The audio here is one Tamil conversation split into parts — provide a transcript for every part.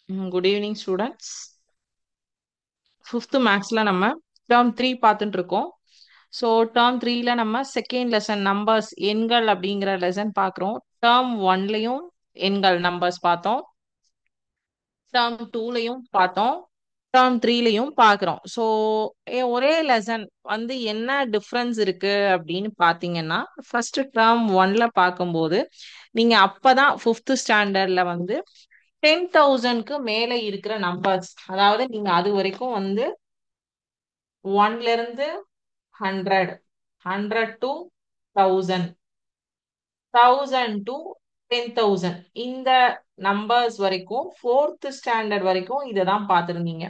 Good evening, students. Fifth மேக்ஸ்ல நம்ம டேர்ம் 3 பார்த்துட்டு இருக்கோம். ஸோ டேர்ம் 3ல நம்ம செகண்ட் லெசன் நம்பர்ஸ் எண்கள் அப்படிங்கிற லெசன் பார்க்குறோம். டேர்ம் 1லையும் எண்கள் நம்பர்ஸ் பார்த்தோம். டேர்ம் 2லையும் பார்த்தோம். டேர்ம் 3லையும் பார்க்குறோம். ஸோ ஒரே லெசன் வந்து என்ன டிஃப்ரென்ஸ் இருக்கு அப்படின்னு பார்த்தீங்கன்னா, ஃபர்ஸ்ட் டேர்ம் 1ல பார்க்கும்போது நீங்க அப்பதான் ஃபிஃப்த் ஸ்டாண்டர்ட்ல வந்து 10,000க்கு மேல இருக்கிற நம்பர்ஸ், அதாவது நீங்க அது வரைக்கும் வந்து 1ல இருந்து 100, 100 to 1000, 1000 to 10,000 இந்த நம்பர்ஸ் வரைக்கும் ஃபோர்த் ஸ்டாண்டர்ட் வரைக்கும் இதை தான் பார்த்துருந்தீங்க.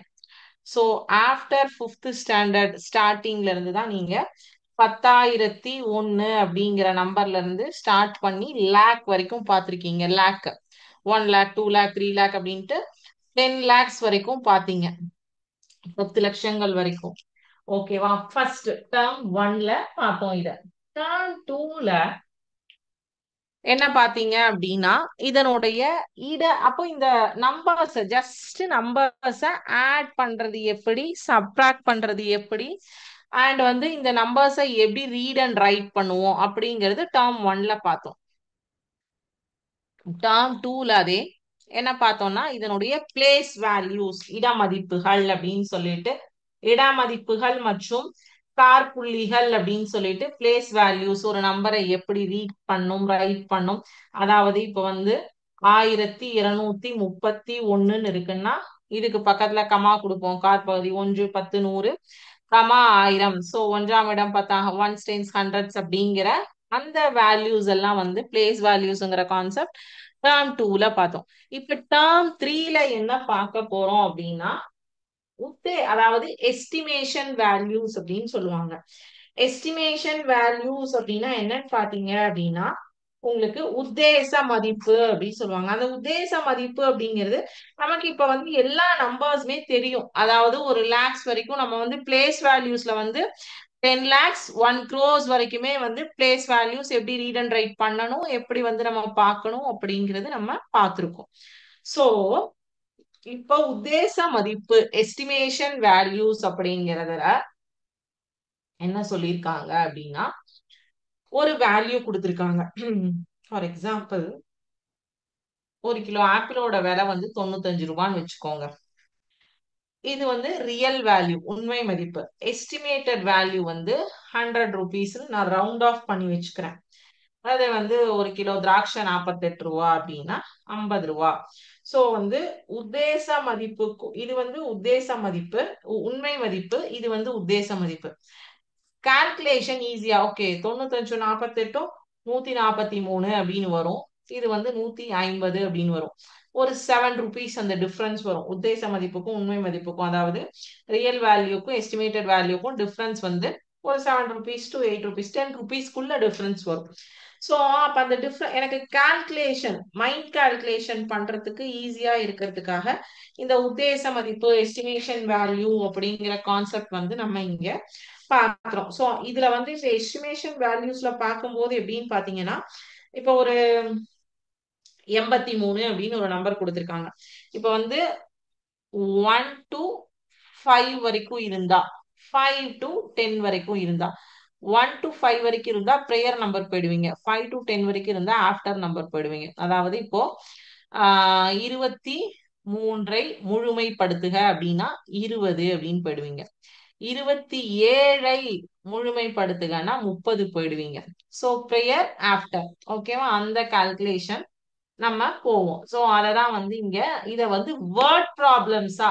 ஸோ ஆஃப்டர் ஃபிஃப்த் ஸ்டாண்டர்ட் ஸ்டார்டிங்ல இருந்து தான் நீங்க 10,001 அப்படிங்கிற நம்பர்ல இருந்து ஸ்டார்ட் பண்ணி லேக் வரைக்கும் பார்த்துருக்கீங்க. லேக் 1 லேக் 2 லேக் 3 லேக் அப்படின்ட்டு 10 லேக்ஸ் வரைக்கும் பார்த்தீங்க. 10 லட்சங்கள் வரைக்கும். ஓகேவா? ஃபர்ஸ்ட் டேர்ம் 1ல பார்த்தோம். இத டேர்ம் 2ல என்ன பாத்தீங்க அப்படின்னா, இதனுடைய அப்போ இந்த நம்பர்ஸ் ஜஸ்ட் நம்பர்ஸ ஆட் பண்றது எப்படி, சப்ட்ராக்ட் பண்றது எப்படி, அண்ட் வந்து இந்த நம்பர்ஸை எப்படி ரீட் அண்ட் ரைட் பண்ணுவோம் அப்படிங்கிறது டேர்ம் 1ல பார்த்தோம். டேர்ம் 2ல அதே என்ன பார்த்தோம்னா, இதனுடைய பிளேஸ் வேல்யூஸ் இடமதிப்புகள் அப்படின்னு சொல்லிட்டு இடமதிப்புகள் மற்றும் காற்புள்ளிகள் அப்படின்னு சொல்லிட்டு பிளேஸ் வேல்யூஸ் ஒரு நம்பரை எப்படி ரீட் பண்ணும் ரைட் பண்ணும். அதாவது இப்ப வந்து 1231 இருக்குன்னா இதுக்கு பக்கத்துல கமா கொடுப்போம். காற்பகுதி 1 10 100 கமா 1000. ஸோ 1ஆம் இடம் 10 ஒன்ஸ் டென்ஸ் ஹண்ட்ரட்ஸ் அப்படிங்கிற அந்த வேல்யூஸ் எல்லாம் வந்து பிளேஸ் வேல்யூஸ்ங்கிற கான்செப்ட் டேர்ம் 2ல பார்த்தோம். இப்ப டேர்ம் 3ல என்ன பார்க்க போறோம் அப்படின்னா, அதாவது எஸ்டிமேஷன் வேல்யூஸ் அப்படின்னு சொல்லுவாங்க. எஸ்டிமேஷன் வேல்யூஸ் அப்படின்னா என்னன்னு பாத்தீங்க அப்படின்னா, உங்களுக்கு உத்தேச மதிப்பு அப்படின்னு சொல்லுவாங்க. அந்த உத்தேச மதிப்பு அப்படிங்கிறது நமக்கு இப்ப வந்து எல்லா நம்பர்ஸுமே தெரியும். அதாவது ஒரு லேக்ஸ் வரைக்கும் நம்ம வந்து பிளேஸ் வேல்யூஸ்ல வந்து 10 lakhs 1 crores வரைக்குமே வந்து பிளேஸ் வேல்யூஸ் எப்படி ரீட் அண்ட் ரைட் பண்ணணும், எப்படி வந்து நம்ம பார்க்கணும் அப்படிங்கிறது நம்ம பார்த்திருக்கோம். சோ இப்போ உத்தேச மதிப்பு எஸ்டிமேஷன் வேல்யூஸ் அப்படிங்கிறதுல என்ன சொல்லியிருக்காங்க அப்படின்னா, ஒரு வேல்யூ கொடுத்திருக்காங்க. ஃபார் எக்ஸாம்பிள், ஒரு கிலோ ஆப்பிளோட விலை வந்து 95 ரூபான்னு வச்சுக்கோங்க. இது வந்து ரியல் வேல்யூ உண்மை மதிப்பு. எஸ்டிமேட்டட் வேல்யூ வந்து 100 rupees நான் ரவுண்ட் ஆஃப் பண்ணி வச்சுக்கிறேன். அது வந்து ஒரு கிலோ திராட்சை 48 ரூபா அப்படின்னா 50 ரூபா. சோ வந்து உத்தேச மதிப்புக்கு இது வந்து உத்தேச மதிப்பு, உண்மை மதிப்பு, இது வந்து உத்தேச மதிப்பு. கால்குலேஷன் ஈஸியா ஓகே. 95 48 143 அப்படின்னு வரும். இது வந்து 150 அப்படின்னு வரும். ஒரு 7 rupees அந்த டிஃபரன்ஸ் வரும் உத்தேச மதிப்புக்கும் உண்மை மதிப்புக்கும். அதாவது ரியல் வேல்யூக்கும் எஸ்டிமேட்டட் வேல்யூக்கும் டிஃபரன்ஸ் வந்து ஒரு 7 rupees to 8 rupees 10 rupeesக்குள்ள டிஃபரன்ஸ் வரும். ஸோ அப்ப அந்த எனக்கு கால்குலேஷன் மைண்ட் கால்குலேஷன் பண்றதுக்கு ஈஸியா இருக்கிறதுக்காக இந்த உத்தேச மதிப்பு எஸ்டிமேஷன் வேல்யூ அப்படிங்கிற கான்செப்ட் வந்து நம்ம இங்க பாக்குறோம். சோ இதுல வந்து இந்த எஸ்டிமேஷன் வேல்யூஸ்ல பார்க்கும்போது எப்படின்னு பாத்தீங்கன்னா, இப்ப ஒரு 83 அப்படின்னு ஒரு நம்பர் கொடுத்திருக்காங்க. இப்ப வந்து 1 to 5 வரைக்கும் இருந்தா, 5 to 10 வரைக்கும் இருந்தா, 1 to 5 வரைக்கும் இருந்தா ப்ரேயர் நம்பர் போயிடுவீங்க. 5 to 10 வரைக்கும் இருந்தா ஆஃப்டர் நம்பர் போயிடுவீங்க. அதாவது இப்போ 23 முழுமைப்படுத்துக அப்படின்னா 20 அப்படின்னு போயிடுவீங்க. 27 முழுமைப்படுத்துகன்னா 30 போயிடுவீங்க. So prayer after. ஓகேவா? அந்த கால்குலேஷன் நம்ம போவோம். சோ அததான் வந்து இங்க இத வந்து வேர்ட் ப்ராப்ளம்ஸா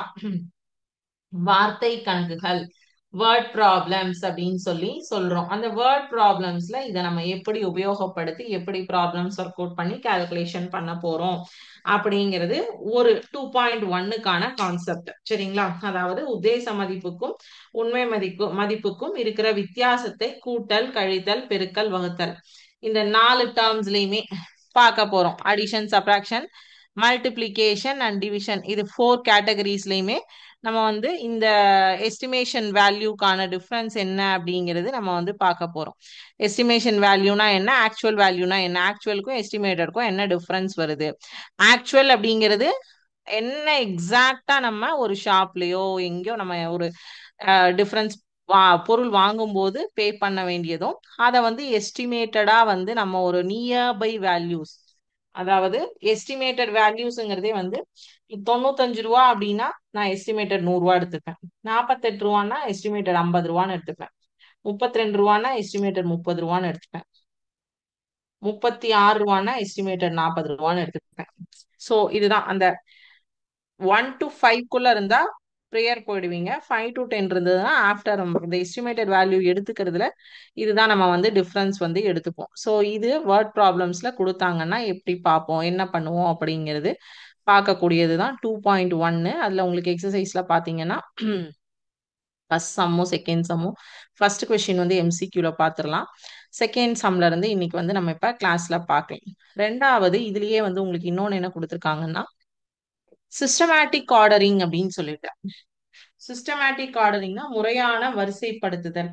வார்த்தை கணக்குகள் வேர்ட் ப்ராப்ளம்ஸ் அப்படின்னு சொல்லி சொல்றோம். அந்த வேர்ட் ப்ராப்ளம்ஸ்ல இதை நம்ம எப்படி உபயோகப்படுத்தி எப்படி ப்ராப்ளம்ஸ் ஒர்க் அவுட் பண்ணி கால்குலேஷன் பண்ண போறோம் அப்படிங்கிறது ஒரு 2.1க்கான கான்செப்ட். சரிங்களா? அதாவது உத்தேச மதிப்புக்கும் உண்மை மதிப்புக்கும் இருக்கிற வித்தியாசத்தை கூட்டல், கழித்தல், பெருக்கல், வகுத்தல் இந்த 4 டேர்ம்ஸ்லயுமே பார்க்க போறோம். Addition, subtraction, multiplication and division, இது 4 கேட்டகரிஸ்லயுமே நம்ம வந்து இந்த எஸ்டிமேஷன் வேல்யூக்கான டிஃபரன்ஸ் என்ன அப்படிங்கிறது நம்ம வந்து பார்க்க போறோம். எஸ்டிமேஷன் வேல்யூனா என்ன, ஆக்சுவல் வேல்யூனா என்ன, ஆக்சுவலுக்கும் எஸ்டிமேட்டருக்கும் என்ன டிஃபரன்ஸ் வருது. ஆக்சுவல் அப்படிங்கிறது என்ன எக்ஸாக்டா நம்ம ஒரு ஷாப்லயோ எங்கேயோ நம்ம ஒரு டிஃபரன்ஸ் பொருள் வாங்கும்போது பே பண்ண வேண்டியதும் அதை வந்து எஸ்டிமேட்டடா வந்து நம்ம ஒரு நியர்பை வேல்யூஸ், அதாவது எஸ்டிமேட்டட் வேல்யூஸ்ங்கிறதே வந்து 95 ரூபா அப்படின்னா நான் எஸ்டிமேட்டட் 100 ரூபா எடுத்துப்பேன். 48 ரூபான்னா எஸ்டிமேட்டட் 50 ரூபான்னு எடுத்துப்பேன். 32 ரூபான்னா எஸ்டிமேட்டட் 30 ரூபான்னு எடுத்துப்பேன். 36 ரூபான்னா எஸ்டிமேட்டட் 40 ரூபான்னு எடுத்துப்பேன். ஸோ இதுதான் அந்த 1 to 5 இருந்தா ப்ரேயர் போயிடுவீங்க. 5 to 10 இருந்ததுன்னா ஆஃப்டர் இந்த எஸ்டிமேட்டட் வேல்யூ எடுத்துக்கிறதுல இதுதான் நம்ம வந்து டிஃபரன்ஸ் வந்து எடுத்துப்போம். ஸோ இது வேர்ட் ப்ராப்ளம்ஸ்ல கொடுத்தாங்கன்னா எப்படி பார்ப்போம், என்ன பண்ணுவோம் அப்படிங்கிறது பார்க்கக்கூடியது தான் 2.1. அதில் உங்களுக்கு எக்ஸசைஸ்ல பார்த்தீங்கன்னா ஃபர்ஸ்ட் சம்மும் செகண்ட் சம்மும் ஃபர்ஸ்ட் கொஸ்டின் வந்து எம்சிக்யூல பார்த்துடலாம். செகண்ட் சம்ல இருந்து இன்னைக்கு வந்து நம்ம இப்போ கிளாஸ்ல பார்க்கலாம். ரெண்டாவது இதுலயே வந்து உங்களுக்கு இன்னொன்று என்ன கொடுத்துருக்காங்கன்னா சிஸ்டமேட்டிக் ஆர்டரிங் அப்படின்னு சொல்லிட்டு. சிஸ்டமேட்டிக் ஆர்டரிங்னா முறையான வரிசைப்படுத்துதல்.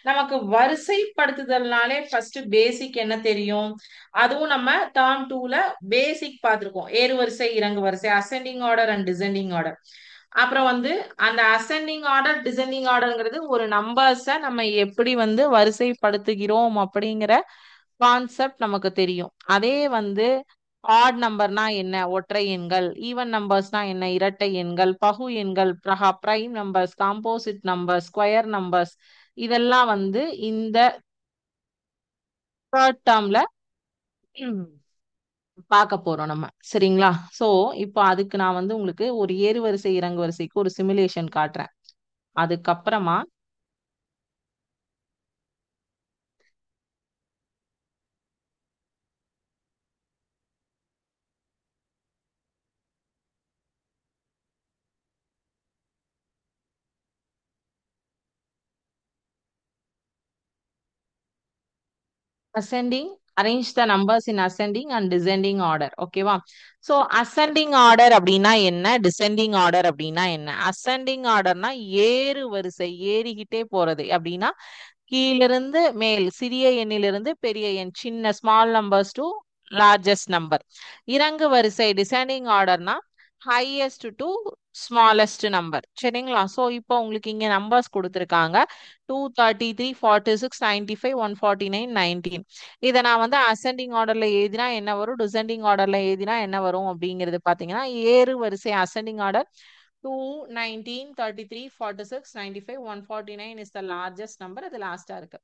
நமக்கு வரிசைப்படுத்துதல்னாலே ஃபர்ஸ்ட் பேசிக் என்ன தெரியும், அதுவும் நம்ம டேர்ம் 2ல பேசிக் பார்த்திருக்கோம். ஏறுவரிசை இறங்கு வரிசை, ascending order and descending order. அப்புறம் வந்து அந்த அசெண்டிங் ஆர்டர் டிசெண்டிங் ஆர்டர்ங்கிறது ஒரு நம்பர்ஸை நம்ம எப்படி வந்து வரிசைப்படுத்துகிறோம் அப்படிங்கிற கான்செப்ட் நமக்கு தெரியும். அதே வந்து ஆட் நம்பர்னா என்ன, ஒற்றை எண்கள், ஈவன் நம்பர்ஸ்னா என்ன, இரட்டை எண்கள், பகு எண்கள், prime numbers, composite numbers, square numbers, இதெல்லாம் வந்து இந்த தேர்ட் டேர்ம்ல பார்க்க போறோம் நம்ம. சரிங்களா? சோ இப்போ அதுக்கு நான் வந்து உங்களுக்கு ஒரு ஏறுவரிசை இறங்கு வரிசைக்கு ஒரு சிமுலேஷன் காட்டுறேன். அதுக்கப்புறமா ascending, arrange the numbers in ascending and descending order. ஓகேவா? சோ ascending order அப்படின்னா என்ன, descending order அப்படின்னா என்ன? ascending orderனா ஏறு வரிசை, ஏறிக்கிட்டே போறது அப்படின்னா கீழிருந்து மேல், சிறிய எண்ணிலிருந்து பெரிய எண், சின்ன small numbers to largest number. இறங்கு வரிசை டிசெண்டிங் ஆர்டர்னா ஹையஸ்ட் டு ஸ்மாலஸ்ட் நம்பர். சரிங்களா? ஸோ இப்போ உங்களுக்கு இங்க நம்பர்ஸ் கொடுத்துருக்காங்க 233, 46, 95, 149, 19. இதை நான் வந்து அசெண்டிங் ஆர்டர்ல எழுதினா என்ன வரும், டிசெண்டிங் ஆர்டர்ல எழுதினா என்ன வரும் அப்படிங்கிறது பார்த்தீங்கன்னா ஏறு வரிசை ascending order 2, 19, 33, 46, 95, 149 is the largest number. அது லாஸ்டா இருக்கு.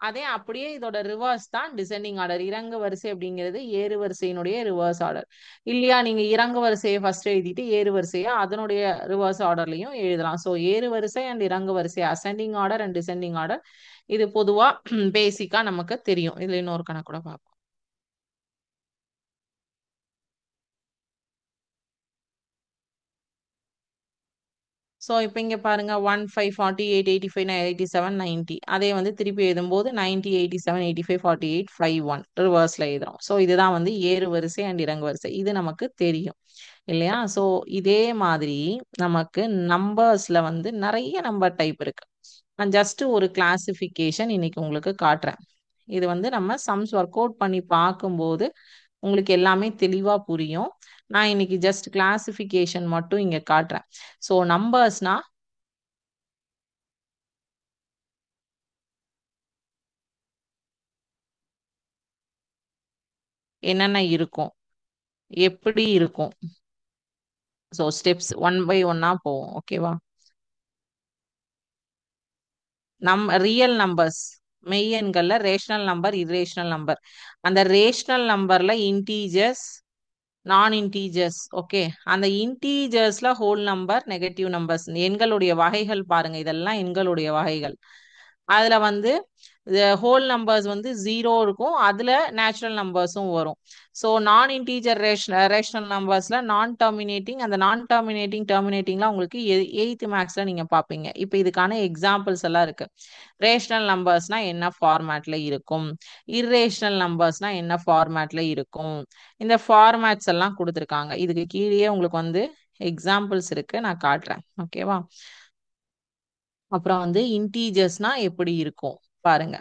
அதே அப்படியே இதோட ரிவர்ஸ் தான் டிசெண்டிங் ஆர்டர். இறங்கு வரிசை அப்படிங்கிறது ஏறு வரிசையினுடைய ரிவர்ஸ் ஆர்டர். இல்லையா, நீங்க இறங்கு வரிசையை ஃபர்ஸ்ட் எழுதிட்டு ஏறு வரிசையை அதனுடைய ரிவர்ஸ் ஆர்டர்லயும் எழுதலாம். ஸோ ஏறு வரிசை அண்ட் இறங்கு வரிசை ascending order and descending order இது பொதுவா பேசிக்கா நமக்கு தெரியும். இதுல இன்னொரு கணக்கு கூட பார்ப்போம். ஸோ இப்போ இங்கே பாருங்க 1, 5, 48, 85, 87, 90. அதே வந்து திருப்பி எழுதும்போது 90, 87, 85, 48, 51 ரிவர்ஸ்ல எழுதுறோம். ஸோ இதுதான் வந்து ஏறு வரிசை அண்ட் இறங்கு வரிசை. இது நமக்கு தெரியும் இல்லையா? ஸோ இதே மாதிரி நமக்கு நம்பர்ஸ்ல வந்து நிறைய நம்பர் டைப் இருக்கு. நான் ஜஸ்ட் ஒரு கிளாசிஃபிகேஷன் இன்னைக்கு உங்களுக்கு காட்டுறேன். இது வந்து நம்ம சம்ஸ் ஒர்க் அவுட் பண்ணி பார்க்கும்போது உங்களுக்கு எல்லாமே தெளிவா புரியும். நான் இன்னைக்கு ஜஸ்ட் கிளாசிஃபிகேஷன் மட்டும் இங்க காட்டுறேன். ஸோ நம்பர்ஸ்னா என்னென்ன இருக்கும், எப்படி இருக்கும். ஸோ ஸ்டெப்ஸ் ஒன் பை ஒன்னா போவோம். ஓகேவா? ரியல் நம்பர்ஸ், மெய்யெண்கள்ல ரேஷனல் நம்பர், இரேஷனல் நம்பர். அந்த ரேஷனல் நம்பர்ல இன்டீஜர்ஸ், நான் இன்டீஜர்ஸ். ஓகே, அந்த இன்டீஜர்ஸ்ல ஹோல் நம்பர், நெகட்டிவ் நம்பர்ஸ். எண்களுடைய வகைகள் பாருங்க, இதெல்லாம் எண்களுடைய வகைகள். அதுல வந்து ஹோல் நம்பர்ஸ் வந்து 0 இருக்கும், அதுல நேச்சுரல் நம்பர்ஸும் வரும். ஸோ நான் இன்டீஜர் ரேஷனல் நம்பர்ஸ்ல நான் டெர்மினேட்டிங், அந்த நான் டெர்மினேட்டிங் டெர்மினேட்டிங்லாம் உங்களுக்கு 8th மேக்ஸ்ல நீங்க பாப்பீங்க. இப்போ இதுக்கான எக்ஸாம்பிள்ஸ் எல்லாம் இருக்கு. ரேஷனல் நம்பர்ஸ்னா என்ன ஃபார்மேட்ல இருக்கும், இர்ரேஷனல் நம்பர்ஸ்னா என்ன ஃபார்மேட்ல இருக்கும், இந்த ஃபார்மேட்ஸ் எல்லாம் கொடுத்துருக்காங்க. இதுக்கு கீழேயே உங்களுக்கு வந்து எக்ஸாம்பிள்ஸ் இருக்கு, நான் காட்டுறேன். ஓகேவா? அப்புறம் வந்து இன்டீஜர்ஸ்னா எப்படி இருக்கும் பாருங்க.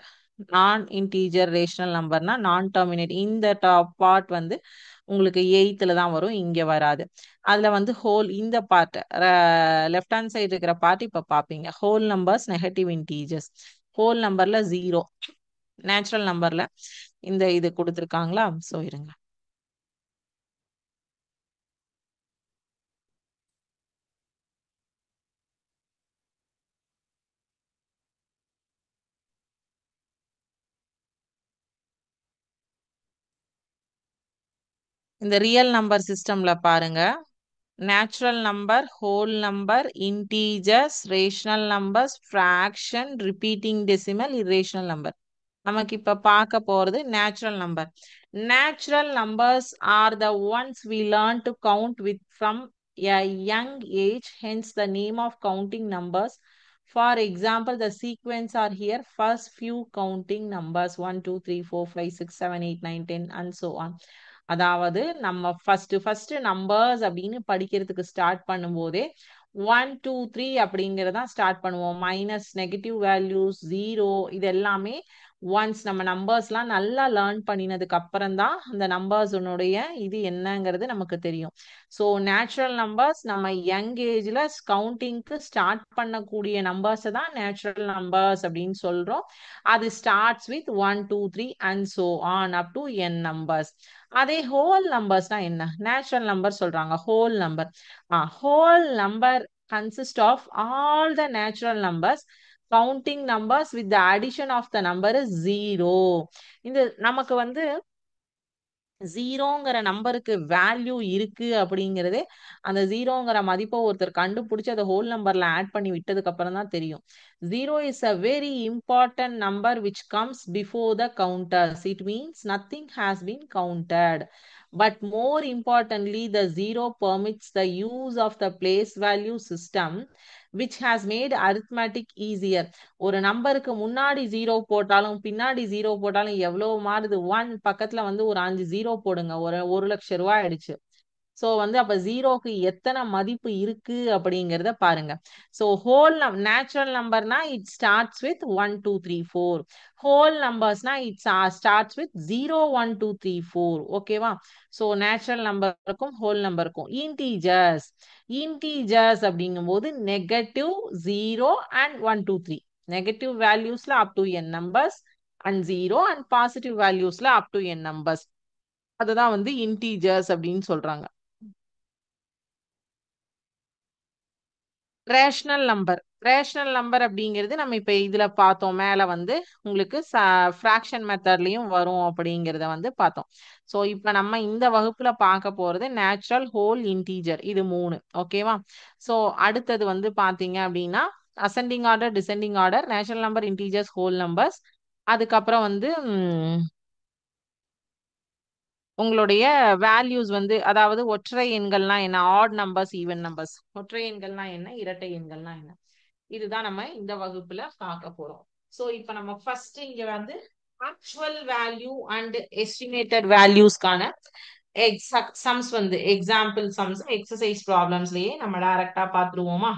நான் இன்டீஜர் ரேஷனல் நம்பர்னா நான் டெர்மினேட், இந்த டாப் பார்ட் வந்து உங்களுக்கு எயித்துல தான் வரும், இங்க வராது. அதுல வந்து ஹோல் இந்த பார்ட் லெஃப்ட் ஹேண்ட் சைடு இருக்கிற பார்ட் இப்ப பாப்பீங்க. Whole numbers negative integers. Whole நம்பர்ல ஜீரோ, நேச்சுரல் நம்பர்ல இந்த இது கொடுத்துருக்காங்களா? சோ இருங்க. இந்த ரியல் நம்பர் சிஸ்டம்ல பாருங்க, natural number, whole number, integers, rational numbers, fraction, repeating decimal, irrational number. நமக்கு இப்ப பார்க்க போறது natural number. Natural numbers are the ones we learn to count with from a young age, hence the name of counting numbers. For example, the sequence are here. First few counting numbers 1 2 3 4 5 6 7 8 9 10 and so on. அதாவது நம்ம ஃபர்ஸ்ட் நம்பர்ஸ் அப்படின்னு படிக்கிறதுக்கு ஸ்டார்ட் பண்ணும்போதே 1 2 3 அப்படிங்கறதான் ஸ்டார்ட் பண்ணுவோம். மைனஸ், நெகட்டிவ் வேல்யூஸ், ஜீரோ, இது எல்லாமே ஒன்ஸ் நம்ம நம்பர்ஸ்லாம் நல்லா லேர்ன் பண்ணினதுக்கு அப்புறம் தான் அந்த நம்பர்ஸுடைய இது என்னங்கிறது நமக்கு தெரியும். ஸோ நேச்சுரல் நம்பர்ஸ் நம்ம யங் ஏஜ்ல கவுண்டிங்க்கு ஸ்டார்ட் பண்ணக்கூடிய நம்பர்ஸை தான் நேச்சுரல் நம்பர்ஸ் அப்படின்னு சொல்றோம். அது starts with 1 2 3 and so on up to N numbers. அதே ஹோல் நம்பர்ஸ்னா என்ன? நேச்சுரல் நம்பர் சொல்றாங்க, whole number. Whole number consist of all the natural numbers. Counting numbers with the addition of the number is zero. இந்த நமக்கு வந்து ஜீரோங்கிற நம்பருக்கு வேல்யூ இருக்கு அப்படிங்கிறதே அந்த ஜீரோங்கிற மதிப்பை ஒருத்தர் கண்டுபிடிச்சு அதை ஹோல் நம்பர்ல ஆட் பண்ணி விட்டதுக்கு அப்புறம் தான் தெரியும். Zero is a very important number which comes before the counters. It means nothing has been counted. But more importantly, the zero permits the use of the place value system, which has made arithmetic easier. ஒரு நம்பருக்கு முன்னாடி ஜீரோ போட்டாலும் பின்னாடி ஜீரோ போட்டாலும் எவ்வளவு மாறுது? ஒன் பக்கத்துல வந்து ஒரு 5 ஜீரோ போடுங்க, ஒரு லட்சம் ரூபாய் ஆயிடுச்சு. சோ வந்து அப்ப ஜீரோக்கு எத்தனை மதிப்பு இருக்கு அப்படிங்கறத பாருங்க. சோ ஹோல் நேச்சுரல் நம்பர்னா இட் ஸ்டார்ட்ஸ் வித் 1 2 3 4. ஹோல் நம்பர்ஸ்னா இட் ஸ்டார்ட்ஸ் வித் 0 1 2 3 4. ஓகேவா? சோ நேச்சுரல் நம்பருக்கும் ஹோல் நம்பருக்கும். இன்டீஜர்ஸ், இன்டீஜர்ஸ் அப்படிங்கும்போது நெகட்டிவ், ஜீரோ அண்ட் 1 2 3. நெகட்டிவ் வேல்யூஸ்ல up to n numbers and zero, and positive வேல்யூஸ்ல அப் டு n நம்பர்ஸ். அதுதான் வந்து இன்டீஜர்ஸ் அப்படின்னு சொல்றாங்க. ரேஷனல் நம்பர், ரேஷனல் நம்பர் அப்படிங்கிறது நம்ம இப்ப இதுல பார்த்தோம். மேல வந்து உங்களுக்கு ஃபிராக்ஷன் மெத்தட்லயும் வரும் அப்படிங்கிறத வந்து பார்த்தோம். ஸோ இப்ப நம்ம இந்த வகுப்புல பார்க்க போறது நேச்சுரல், ஹோல், இன்டீஜர், இது மூணு. ஓகேவா? ஸோ அடுத்தது வந்து பாத்தீங்க அப்படின்னா ascending order, descending order, natural number, integers, whole numbers. அதுக்கப்புறம் வந்து உங்களுடைய வேல்யூஸ் வந்து, அதாவது ஒற்றை எண்கள்னா என்ன, ஆட் நம்பர்ஸ், ஈவன் நம்பர்ஸ். ஒற்றை எண்கள்னா என்ன, இரட்டை எண்கள்னா என்ன, இதுதான் நம்ம இந்த வகுப்புல பார்க்க போறோம். சோ இப்ப நம்ம ஃபர்ஸ்ட் இங்க வந்து ஆக்சுவல் வேல்யூ அண்ட் எஸ்டிமேட்டட் வேல்யூஸ்க்கான சம்ஸ் வந்து எக்ஸாம்பிள் சம்ஸ் எக்ஸசைஸ் ப்ராப்ளம்ஸ்லயே நம்ம டைரக்டா பார்த்துருவோமா?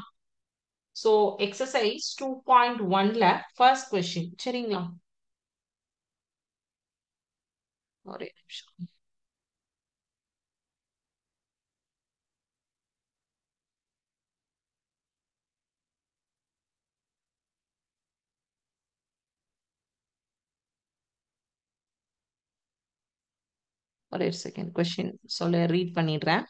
சோ எக்ஸசைஸ் 2.1ல ஃபர்ஸ்ட் கொஸ்டின். சரிங்களா? ஒரே நிமிஷம். ஒரே செகண்ட், கொஸ்டின் சொல்ல ரீட் பண்ணிடுறேன்.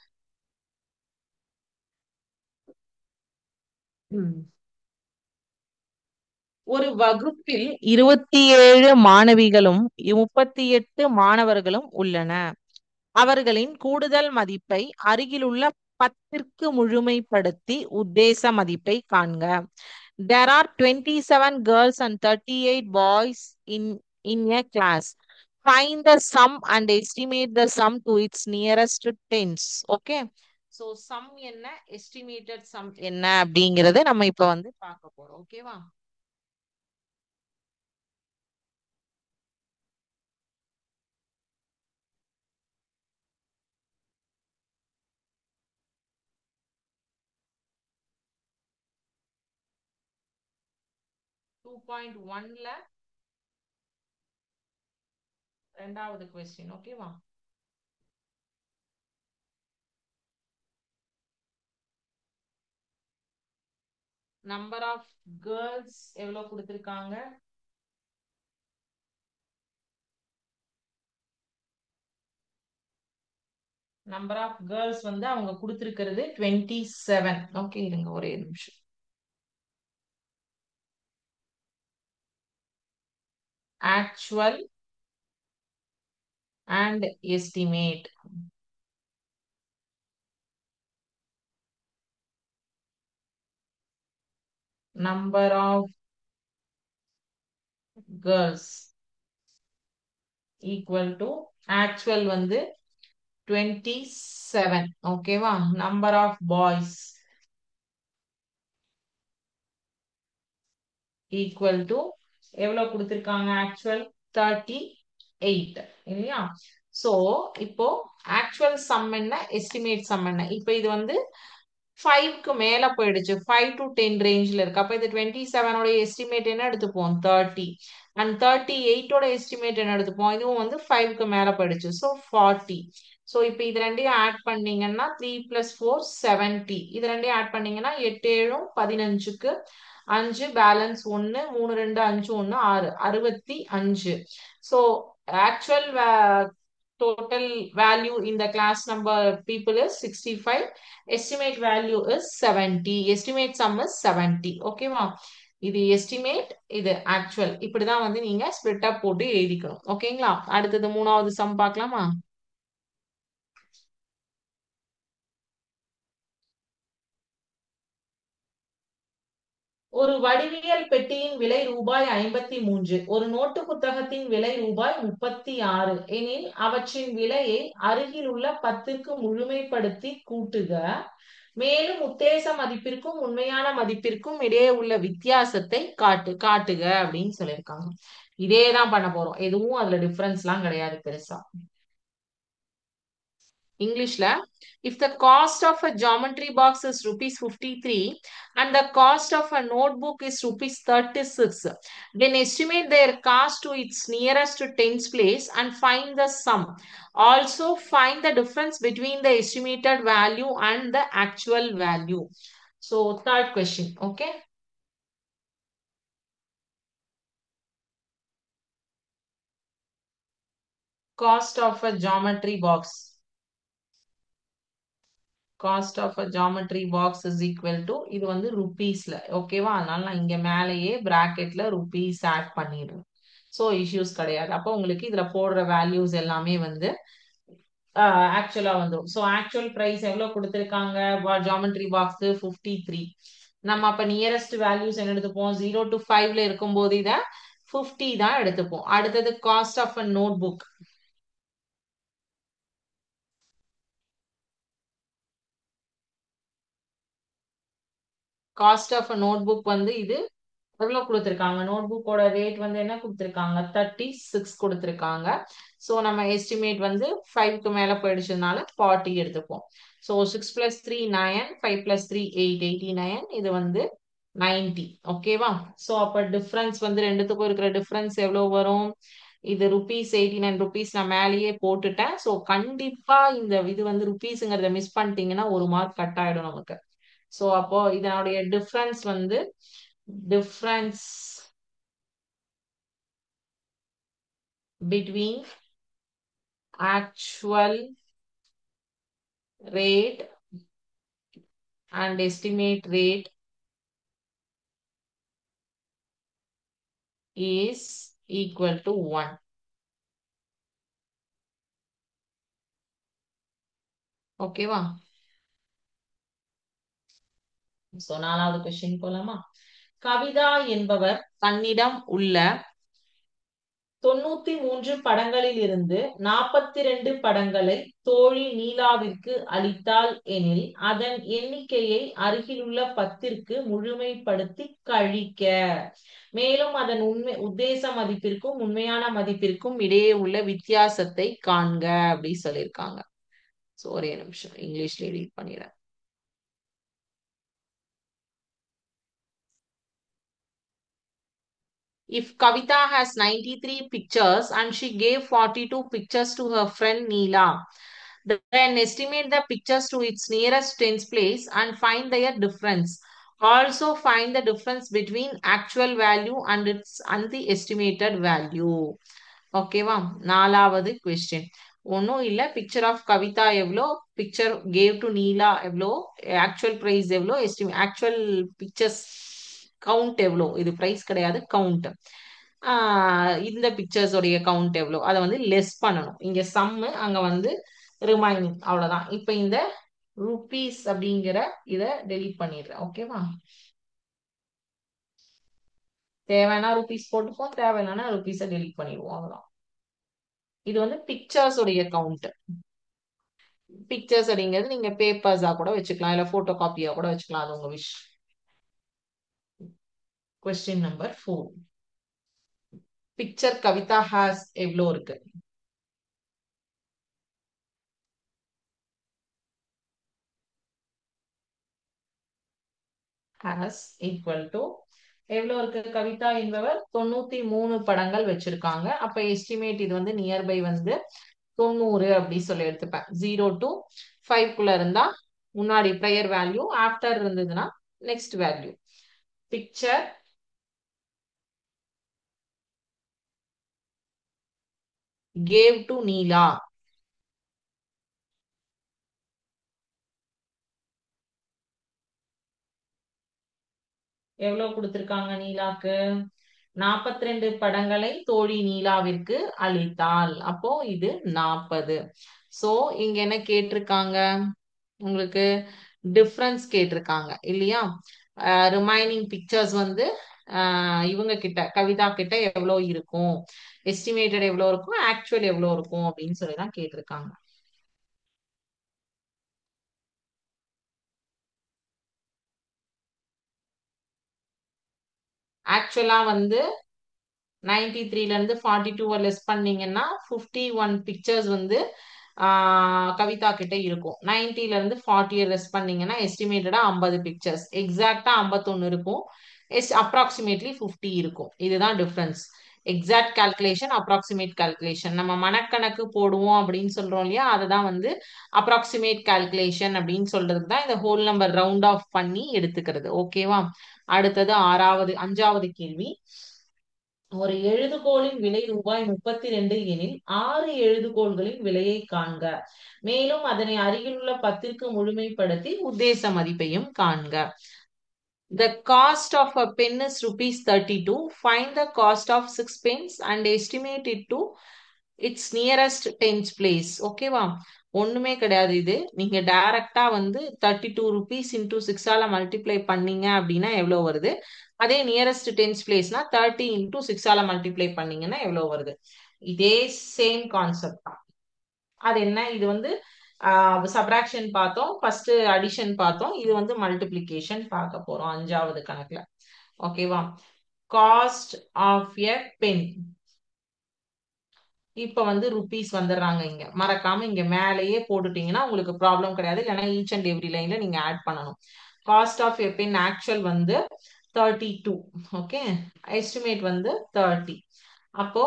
ஒரு வகுப்பில் 27 மாணவிகளும் 38 மாணவர்களும் உள்ளன. அவர்களின் கூடுதல் மதிப்பை அருகிலுள்ள 10ற்கு முழுமைப்படுத்தி உத்தேச மதிப்பை காண்க. There are 27 girls and 38 boys in a class. Find the sum and estimate the sum to its nearest tens. Okay. So sum என்ன, estimated sum என்ன அப்படிங்கறத நம்ம இப்ப வந்து பார்க்க போறோம். ஓகேவா? 2.1ல ரெண்டாவது கொஸ்டின். ஓகேவா? நம்பர் ஆஃப் கேர்ள்ஸ் எவ்வளவு கொடுத்திருக்காங்க? நம்பர் ஆஃப் கேர்ள்ஸ் வந்து அவங்க கொடுத்திருக்கிறது 27. ஓகே, இருங்க ஒரே நிமிஷம். Actual and estimate. Number of girls equal to actual வந்து 27. ஓகேவா? Number of boys equal to எவ்வளவு கொடுத்திருக்காங்க? ஆக்சுவல் 38 இல்லையா? சோ இப்போ ஆக்சுவல் சம் என்ன, எஸ்டிமேட் சம் என்ன? இப்போ இது வந்து 5க்கு மேல போயிடுச்சு, 5 to 10 ரேஞ்ச்ல இருக்கு. அப்ப இது 27 ஓட எஸ்டிமேட் என்ன எடுத்துப்போம்? 30. அண்ட் 38 ஓட எஸ்டிமேட் என்ன எடுத்துப்போம்? இதுவும் வந்து 5க்கு மேல போயிடுச்சு, ஸோ 40. ஸோ இப்போ இது ரெண்டையும் ஆட் பண்ணீங்கன்னா 3 + 4 70. இது ரெண்டையும் ஆட் பண்ணீங்கன்னா 8 7 15க்கு 5 balance 1 3 2 5 1 6 65. So actual total value in the class number people is 65. Estimate value is 70. Estimate sum is 70. ஓகேவா? இது எஸ்டிமேட், இது ஆக்சுவல். இப்படிதான் வந்து நீங்க ஸ்பிளிட் அப் போட்டு எழுதிக்கணும். ஓகேங்களா? அடுத்தது மூணாவது சம் பார்க்கலாமா? ஒரு வடிவியல் பெட்டியின் விலை ரூபாய் 53, ஒரு நோட்டு புத்தகத்தின் விலை ரூபாய் 36 எனில் அவற்றின் விலையை அருகில் உள்ள 10க்கு முழுமைப்படுத்தி கூட்டுக. மேலும் உத்தேச மதிப்பிற்கும் உண்மையான மதிப்பிற்கும் இடையே உள்ள வித்தியாசத்தை காட்டுக அப்படின்னு சொல்லியிருக்காங்க. இதே தான் பண்ண போறோம், எதுவும் அதுல டிஃபரன்ஸ் எல்லாம் கிடையாது பெருசா. இங்கிலீஷ்ல, if the cost of a geometry box is rupees 53 and the cost of a notebook is rupees 36, then estimate their cost to its nearest tens place and find the sum. Also find the difference between the estimated value and the actual value. So third question, okay? Cost of a geometry box. Cost of a geometry box is equal to, இது வந்து ருபீஸ்ல. ஓகேவா? அதனால நான் இங்க மேலேயே பிராக்கெட்ல ருபீஸ் ஆட் பண்ணிடுறேன். ஸோ இஷ்யூஸ் கிடையாது. அப்போ உங்களுக்கு இதுல போடுற வேல்யூஸ் எல்லாமே வந்து ஆக்சுவலா வந்துடும். ஸோ ஆக்சுவல் பிரைஸ் எவ்வளவு கொடுத்துருக்காங்க? Geometry box 53. நம்ம அப்ப நியரஸ்ட் வேல்யூஸ் என்ன எடுத்துப்போம்? 0 to 5ல இருக்கும்போது இதை 50 தான் எடுத்துப்போம். அடுத்தது cost of a notebook. Cost of a notebook வந்து இது எவ்வளவு கொடுத்திருக்காங்க? நோட் புக்கோட ரேட் வந்து என்ன கொடுத்திருக்காங்க? 36 கொடுத்திருக்காங்க. ஸோ நம்ம எஸ்டிமேட் வந்து 5க்கு மேல போயிடுச்சதுனால 40 எடுத்துப்போம். ஸோ 6 + 3 9, 5 + 3 8, 89. இது வந்து 90. ஓகேவா? ஸோ அப்ப டிஃபரன்ஸ் வந்து ரெண்டுத்துக்கும் இருக்கிற டிஃபரன்ஸ் எவ்வளவு வரும்? இது ருபீஸ் 89 ருபீஸ் நான் மேலேயே போட்டுட்டேன். ஸோ கண்டிப்பா இந்த இது வந்து ருபீஸுங்கிறத மிஸ் பண்ணிட்டீங்கன்னா ஒரு மார்க் கட் ஆயிடும் நமக்கு. ஸோ அப்போ இதனுடைய டிஃபரன்ஸ் வந்து difference between actual rate and estimate rate is equal to 1. ஓகேவா? சோ நாலாவது கொஸ்டின் போலாமா? கவிதா என்பவர் தன்னிடம் உள்ள 93 படங்களில் இருந்து 42 படங்களை தோழி நீலாவிற்கு அளித்தால் எனில் அதன் எண்ணிக்கையை அருகிலுள்ள 10ற்கு முழுமைப்படுத்தி கழிக்க. மேலும் அதன் உத்தேச மதிப்பிற்கும் உண்மையான மதிப்பிற்கும் இடையே உள்ள வித்தியாசத்தை காண்க அப்படி சொல்லியிருக்காங்க. சோ ஒரே நிமிஷம் இங்கிலீஷ்ல ரீட் பண்ணிடுறேன். If Kavita has 93 pictures and she gave 42 pictures to her friend Neela, then estimate the pictures to its nearest tens place and find their difference. Also find the difference between actual value and the estimated value. ஓகேவா? நாலாவது கொஸ்டின். ஒன்றும் இல்லை, பிக்சர் ஆஃப் கவிதா எவ்வளோ, பிக்சர் கேவ் டு நீலா எவ்வளோ, ஆக்சுவல் ப்ரைஸ் எவ்வளோ, ஆக்சுவல் பிக்சர்ஸ் கவுண்ட் எவ்வளோ, இது ப்ரைஸ் கிடையாது கவுண்ட். இந்த பிக்சர்ஸோடைய கவுண்ட் எவ்வளோ அதை வந்து லெஸ் பண்ணணும். இங்க சம்மு, அங்க வந்து ரிமைனிங், அவ்வளவுதான். இப்ப இந்த ருபீஸ் அப்படிங்கிற இத டெலீட் பண்ணிடுறேன். ஓகேவா? தேவைன்னா ருபீஸ் போட்டுப்போம், தேவையில்லைன்னா ருபீஸை டெலீட் பண்ணிடுவோம், அவ்வளவுதான். இது வந்து பிக்சர்ஸ் உடைய கவுண்ட். பிக்சர்ஸ் அப்படிங்கிறது நீங்க பேப்பர்ஸா கூட வச்சுக்கலாம், இல்ல போட்டோ காப்பியா கூட வச்சுக்கலாம், அது உங்க wish. Question number 4. Picture Kavitha has எவ்வளோ இருக்கு? ஹாஸ் ஈக்குவல் டு எவ்வளோ இருக்கு? கவிதா என்பவர் 93 படங்கள் வச்சிருக்காங்க. அப்ப எஸ்டிமேட் இது வந்து நியர்பை வந்து 90 அப்படி சொல்லி எடுத்துப்பேன். 0 to 5 குள்ள இருந்தா முன்னாடி ப்ரையர் வேல்யூ, ஆஃப்டர் இருந்ததுன்னா next value. Picture gave to Neela எவ்வளவு கொடுத்திருக்காங்க? நீலாக்கு 42 படங்களை தோழி நீலாவிற்கு அளித்தாள். அப்போ இது 40. சோ இங்க என்ன கேட்டிருக்காங்க உங்களுக்கு? டிஃபரன்ஸ் கேட்டிருக்காங்க இல்லையா? ரிமைனிங் பிக்சர்ஸ் வந்து இவங்க கிட்ட, கவிதா கிட்ட எவ்வளவு இருக்கும், எஸ்டிமேட்டட் எவ்வளவு இருக்கும், ஆக்சுவல் எவ்வளவு இருக்கும் அப்படின்னு சொல்லி தான் கேட்டிருக்காங்க. ஆக்சுவலா வந்து 93ல இருந்து 42 லெஸ் பண்ணீங்கன்னா 51 பிக்சர்ஸ் வந்து கவிதா கிட்ட இருக்கும். 90ல இருந்து 40 லெஸ் பண்ணீங்கன்னா எஸ்டிமேட்டடா 50 பிக்சர்ஸ், எக்ஸாக்டா 51 இருக்கும், அப்ராக்சிமேட்லி 50 இருக்கும். இதுதான் difference. Exact calculation, approximate calculation. நம்ம மனக்கணக்கு போடுவோம் அப்படின்னு சொல்றோம் இல்லையா, அதுதான் வந்து அப்ராக்சிமேட் கால்குலேஷன் அப்படின்னு சொல்றதுக்கு தான் இந்த ஹோல் நம்பர் ரவுண்ட் ஆஃப் பண்ணி எடுத்துக்கிறது. ஓகேவா? அடுத்தது அஞ்சாவது கேள்வி. ஒரு எழுதுகோலின் விலை ரூபாய் 32 எனில் 6 எழுதுகோள்களின் விலையை காண்க. மேலும் அதனை அருகிலுள்ள 10ற்கு முழுமைப்படுத்தி உத்தேச மதிப்பையும் காண்க. The cost of a pen is rupees 32. Find the cost of 6 pens and estimate it to its nearest tens place. ஓகேவா? ஒண்ணுமே கிடையாது. இது நீங்க டைரக்டா வந்து 32 rupees into 6ஆல மல்டிப்ளை பண்ணீங்க அப்படின்னா எவ்வளவு வருது, அதே நியரஸ்ட் டென்ஸ் பிளேஸ்னா 30 into 6ஆல மல்டிப்ளை பண்ணீங்கன்னா எவ்வளவு வருது. இதே சேம் கான்செப்ட் தான். அது என்ன? இது வந்து சப்ராக்ஷன் பார்த்தோம், ஃபர்ஸ்ட் அடிஷன் பார்த்தோம், இது வந்து மல்டிப்ளிகேஷன் பார்க்க போறோம் அஞ்சாவது கணக்குல. ஓகேவா? Cost of a pen. இப்ப வந்து ருபீஸ் வந்துடுறாங்க. இங்க மறக்காம இங்க மேலேயே போட்டுட்டீங்கன்னா உங்களுக்கு ப்ராப்ளம் கிடையாது, இல்லைன்னா ஈச் அண்ட் எவ்ரி லைன்ல நீங்க ஆட் பண்ணணும். Cost of a pen actual வந்து 32. ஓகே, எஸ்டிமேட் வந்து 30. அப்போ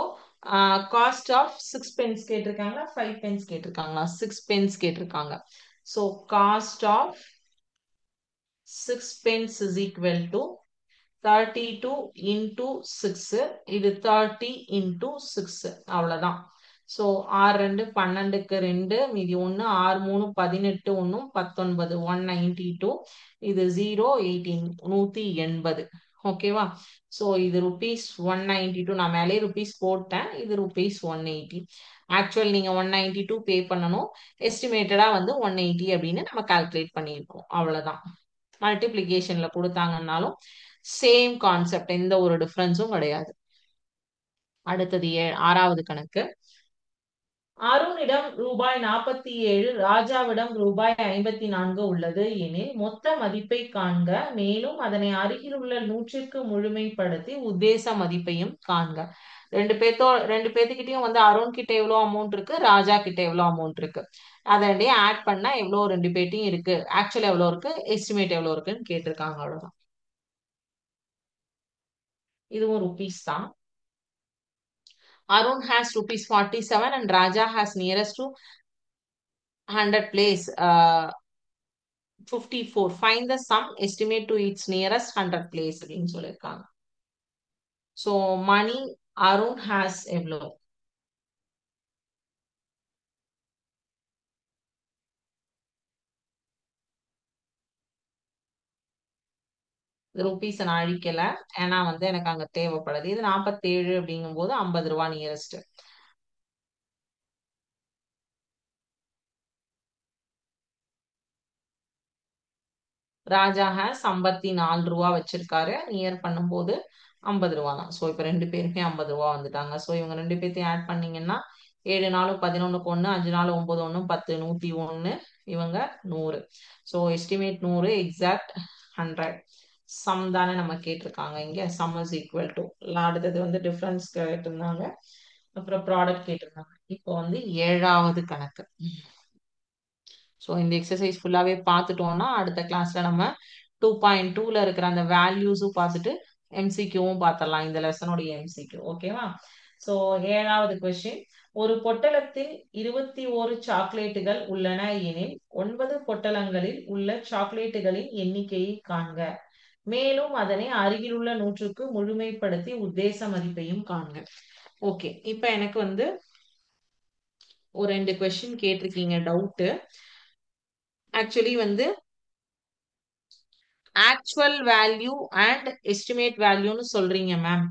காஸ்ட் ஆஃப் 6 பென்ஸ் கேட்டிருக்காங்களா, 5 பென்ஸ் கேட்டிருக்காங்களா? 6 பென்ஸ் கேட்டிருக்காங்க. So cost of 6 pens is equal to 32 into 6. இது 30 into 6. அவ்வளவுதான். ஸோ 6 2 12க்கு 2 மீதி 1, 6 3 18 1 19 192. இது 0 18 180. ஓகேவா? ஸோ இது ருபீஸ் 192. நான் மேலே ருபீஸ் போட்டேன், இது ருபீஸ் 180. ஆக்சுவல் நீங்க 192 பே பண்ணணும், எஸ்டிமேட்டடா வந்து 180 அப்படின்னு நம்ம கால்குலேட் பண்ணியிருக்கோம். அவ்வளவுதான். மல்டிப்ளிகேஷன்ல கொடுத்தாங்கன்னாலும் சேம் கான்செப்ட், எந்த ஒரு டிஃபரன்ஸும் கிடையாது. அடுத்தது ஆறாவது கணக்கு. அருணிடம் ரூபாய் 47, ராஜாவிடம் ரூபாய் 54 உள்ளது எனில் மொத்த மதிப்பை காண்க. மேலும் அதனை அருகிலுள்ள 100ற்கு முழுமைப்படுத்தி உத்தேச மதிப்பையும் காண்க. ரெண்டு பேத்துக்கிட்டையும் வந்து அருண் கிட்ட எவ்வளவு அமௌண்ட் இருக்கு, ராஜா கிட்ட எவ்வளவு அமௌண்ட் இருக்கு, அதை ஆட் பண்ணா எவ்வளவு ரெண்டு பேட்டையும் இருக்கு, ஆக்சுவல் எவ்வளவு இருக்கு, எஸ்டிமேட் எவ்வளவு இருக்குன்னு கேட்டிருக்காங்க. அவ்வளவுதான். இதுவும் ருபீஸ் தான். Arun has rupees 47 and Raja has nearest to 100 place. 54. Find the sum, estimate to its nearest 100 place அப்படின்னு சொல்லியிருக்காங்க. So money அருண் has எவ்வளோ? ருபீஸ் நான் அழிக்கல. ஏன்னா வந்து எனக்கு அங்க தேவைப்படுது. இது 47 அப்படிங்கும் போது 50 ரூபாய் நியரஸ்ட். ராஜா ஹேஸ் 54 ரூபா வச்சிருக்காரு. நியர் பண்ணும்போது 50 ரூபா தான். ஸோ இப்போ ரெண்டு பேருமே 50 ரூபா வந்துட்டாங்க. ஸோ இவங்க ரெண்டு பேர்த்தையும் ஆட் பண்ணீங்கன்னா 7 நாலு 11க்கு 1, 5 நாலு 9 1 10 101, இவங்க 100. So estimate 100, exact 100. சம் தானே நம்ம கேட்டிருக்காங்க இங்க. சம் இஸ் ஈக்குவல் டு, அடுத்தது வந்து டிஃபரன்ஸ் கேட்டிருந்தாங்க, அப்புறம் ப்ராடக்ட் கேட்டிருந்தாங்க. இப்போ வந்து 7வது கணக்கு. ஸோ இந்த எக்ஸசைஸ் ஃபுல்லாகவே பார்த்துட்டோம்னா அடுத்த கிளாஸ்ல நம்ம 2.2ல இருக்கிற அந்த வேல்யூஸும் பார்த்துட்டு எம்சிக்யூவும் பார்த்துடலாம், இந்த லெசனுடைய எம்சிக்யூ. ஓகேவா? ஸோ 7வது கொஸ்டின், ஒரு பொட்டலத்தில் 21 சாக்லேட்டுகள் உள்ளன எனில் 9 பொட்டலங்களில் உள்ள சாக்லேட்டுகளின் எண்ணிக்கையை காண்க. மேலும் அதனை அருகிலுள்ள 100க்கு முழுமைப்படுத்தி உத்தேச மதிப்பையும் காண்க. ஓகே, இப்போ எனக்கு வந்து ஒரு 2 கொஸ்டின் கேட்டிருக்கீங்க டவுட்டு. ஆக்சுவலி வந்து ஆக்சுவல் வேல்யூ அண்ட் எஸ்டிமேட் வேல்யூன்னு சொல்றீங்க மேம்.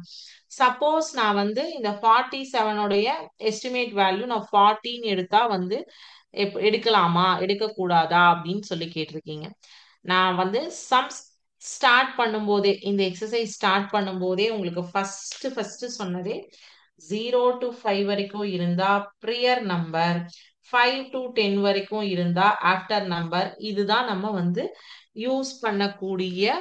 சப்போஸ் நான் வந்து இந்த 47 உடைய எஸ்டிமேட் வேல்யூ நான் 40ன்னு எடுத்தா வந்து எடுக்கலாமா எடுக்கக்கூடாதா அப்படின்னு சொல்லி கேட்டிருக்கீங்க. நான் வந்து சம் ஸ்டார்ட் பண்ணும்போதே, இந்த எக்ஸசைஸ் ஸ்டார்ட் பண்ணும்போதே உங்களுக்கு ஃபர்ஸ்ட் சொன்னதே 0 to 5 வரைக்கும் இருந்தா ப்ரியர் நம்பர், 5 to 10 வரைக்கும் இருந்தா ஆஃப்டர் நம்பர். இதுதான் நம்ம வந்து யூஸ் பண்ணக்கூடிய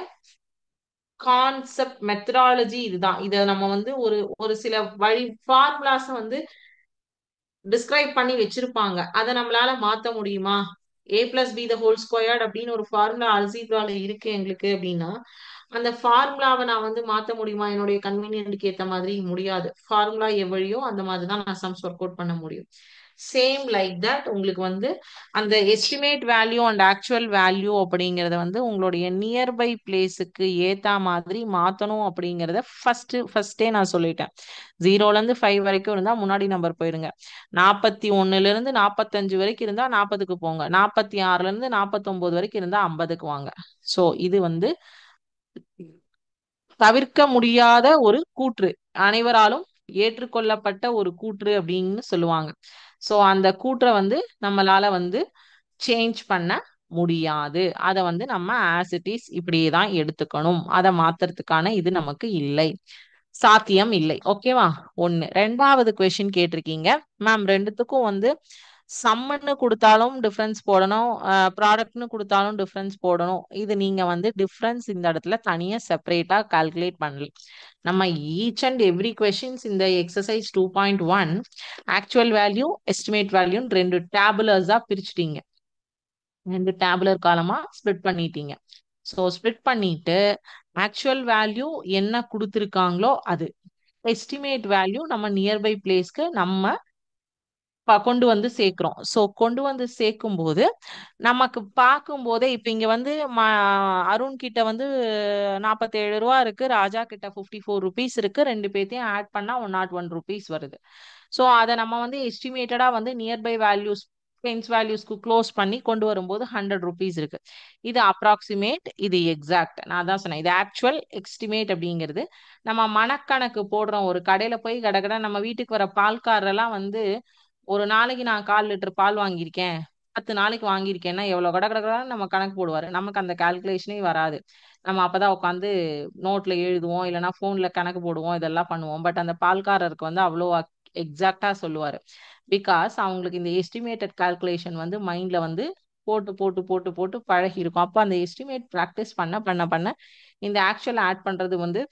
கான்செப்ட் மெத்தடாலஜி. இதுதான். இத நம்ம வந்து ஒரு ஒரு சில வழி ஃபார்முலாஸ் வந்து டிஸ்கிரைப் பண்ணி வச்சிருப்பாங்க. அதை நம்மளால மாத்த முடியுமா? a plus B the whole squared அப்படின்னு ஒரு ஃபார்முலா அல்ஜீப்ரால இருக்கு எங்களுக்கு அப்படின்னா, அந்த ஃபார்முலாவை நான் வந்து மாத்த முடியுமா? என்னுடைய கன்வீனியன்ட்க்கு ஏத்த மாதிரி முடியாது. ஃபார்முலா எவ்வளியோ அந்த மாதிரி தான் நான் சம்ஸ் ஒர்க் அவுட் பண்ண முடியும். சேம் லைக் தட் உங்களுக்கு வந்து அந்த estimate value and actual value அப்படிங்கறத வந்து உங்களுடைய நியர்பை பிளேஸுக்கு ஏத்தா மாதிரி மாத்தணும் அப்படிங்கறத ஃபர்ஸ்டே நான் சொல்லிட்டேன். 0ல இருந்து 5 வரைக்கும் இருந்தா முன்னாடி நம்பர் போயிருங்க. 41ல இருந்து 45 வரைக்கும் இருந்தா 40க்கு போங்க. 46ல இருந்து 49 வரைக்கும் இருந்தா 50க்கு வாங்க. சோ இது வந்து தவிர்க்க முடியாத ஒரு கூற்று, அனைவராலும் ஏற்றுக்கொள்ளப்பட்ட ஒரு கூற்று அப்படின்னு சொல்லுவாங்க. சோ அந்த கூற்றை வந்து நம்மளால வந்து சேஞ்ச் பண்ண முடியாது. அதை வந்து நம்ம ஆஸ் இட் இஸ் இப்படியே தான் எடுத்துக்கணும். அதை மாத்துறதுக்கான இது நமக்கு இல்லை, சாத்தியம் இல்லை. ஓகேவா? ஒண்ணு. 2வது கொஸ்டின் கேட்டிருக்கீங்க மேம். ரெண்டுத்துக்கும் வந்து சம்முன்னு கொடுத்தாலும் டிஃபரன்ஸ் போடணும், ப்ராடக்ட்னு கொடுத்தாலும் டிஃபரன்ஸ் போடணும். இது நீங்க வந்து டிஃபரன்ஸ் இந்த இடத்துல தனியா செப்பரேட்டா கால்குலேட் பண்ணல. நம்ம ஈச் அண்ட் எவ்ரி கொஸ்டின்ஸ் இந்த எக்ஸசைஸ் 2.1 ஆக்சுவல் வேல்யூ எஸ்டிமேட் வேல்யூன்னு ரெண்டு டேபுலர்ஸா பிரிச்சுட்டீங்க. ரெண்டு டேபுலர் காலமா ஸ்ப்ளிட் பண்ணிட்டீங்க. ஸோ ஸ்ப்ளிட் பண்ணிட்டு ஆக்சுவல் வேல்யூ என்ன கொடுத்துருக்காங்களோ அது, எஸ்டிமேட் வேல்யூ நம்ம நியர்பை பிளேஸ்க்கு நம்ம கொண்டு வந்து சேர்க்கிறோம். ஸோ கொண்டு வந்து சேர்க்கும் போது நமக்கு பார்க்கும் போதே இப்ப இங்க வந்து அருண் கிட்ட வந்து 47 ரூபா இருக்கு, ராஜா கிட்ட 54 ருபீஸ் இருக்கு. ரெண்டு பேர்த்தையும் ஆட் பண்ணா 101 ருபீஸ் வருது. ஸோ அதை நம்ம வந்து எஸ்டிமேட்டடா வந்து நியர்பை வேல்யூஸ் பென்ஸ் வேல்யூஸ்க்கு க்ளோஸ் பண்ணி கொண்டு வரும்போது 100 ருபீஸ் இருக்கு. இது அப்ராக்சிமேட், இது எக்ஸாக்ட். நான் தான் சொன்னேன் இது ஆக்சுவல் எஸ்டிமேட் அப்படிங்கிறது. நம்ம மனக்கணக்கு போடுறோம். ஒரு கடையில போய் கடகட நம்ம வீட்டுக்கு வர பால்காரெல்லாம் வந்து ஒரு நாளைக்கு நான் 1/4 லிட்டர் பால் வாங்கியிருக்கேன், 10 நாளைக்கு வாங்கியிருக்கேன்னா எவ்வளவு கட கட கடன்னு நம்ம கணக்கு போடுவாரு. நமக்கு அந்த கால்குலேஷனே வராது. நம்ம அப்பதான் உட்காந்து நோட்ல எழுதுவோம், இல்லைன்னா போன்ல கணக்கு போடுவோம், இதெல்லாம் பண்ணுவோம். பட் அந்த பால்காரருக்கு வந்து அவ்வளோ எக்ஸாக்டா சொல்லுவாரு. பிகாஸ் அவங்களுக்கு இந்த எஸ்டிமேட்டட் கால்குலேஷன் வந்து மைண்ட்ல வந்து போட்டு போட்டு போட்டு போட்டு பழகி இருக்கும். அப்போ அந்த எஸ்டிமேட் ப்ராக்டிஸ் பண்ண பண்ண பண்ண இந்த ஆக்சுவல் ஆட் பண்றது வந்து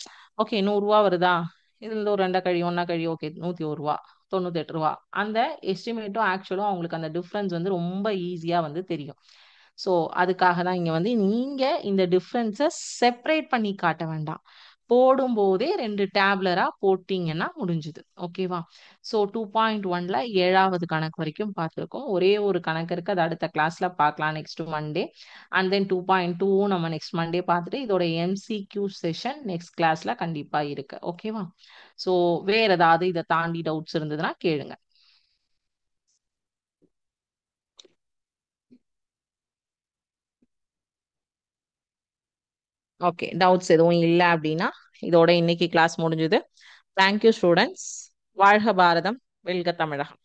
ஓகே 100 ரூபா வருதா, இதுல இருந்து ஒரு ரெண்டா கழி ஒன்னா கழி ஓகே 101 ரூபா, 98 ரூபா. அந்த எஸ்டிமேட்டும் ஆக்சுவலும் அவங்களுக்கு அந்த டிஃபரன்ஸ் வந்து ரொம்ப ஈஸியா வந்து தெரியும். ஸோ அதுக்காக தான் இங்க வந்து நீங்க இந்த டிஃபரன்ஸை செப்பரேட் பண்ணி காட்ட வேண்டாம். போடும்போதே 2 டேப்லரா போட்டீங்கன்னா முடிஞ்சுது. ஓகேவா? ஸோ 2.1ல 7வது கணக்கு வரைக்கும் பார்த்துருக்கோம். ஒரே ஒரு கணக்கு இருக்கு. அது அடுத்த கிளாஸ்ல பார்க்கலாம் நெக்ஸ்ட் மண்டே. அண்ட் தென் 2.2 நம்ம நெக்ஸ்ட் மண்டே பார்த்துட்டு இதோட எம்சிக்யூ செஷன் நெக்ஸ்ட் கிளாஸ்ல கண்டிப்பா இருக்கு. ஓகேவா? ஸோ வேற ஏதாவது இதை தாண்டி டவுட்ஸ் இருந்ததுன்னா கேளுங்க. ஓகே, டவுட்ஸ் எதுவும் இல்லை அப்படின்னா இதோட இன்னைக்கு கிளாஸ் முடிஞ்சுது. Thank you students. வாழ்க பாரதம், வெல்க தமிழகம்.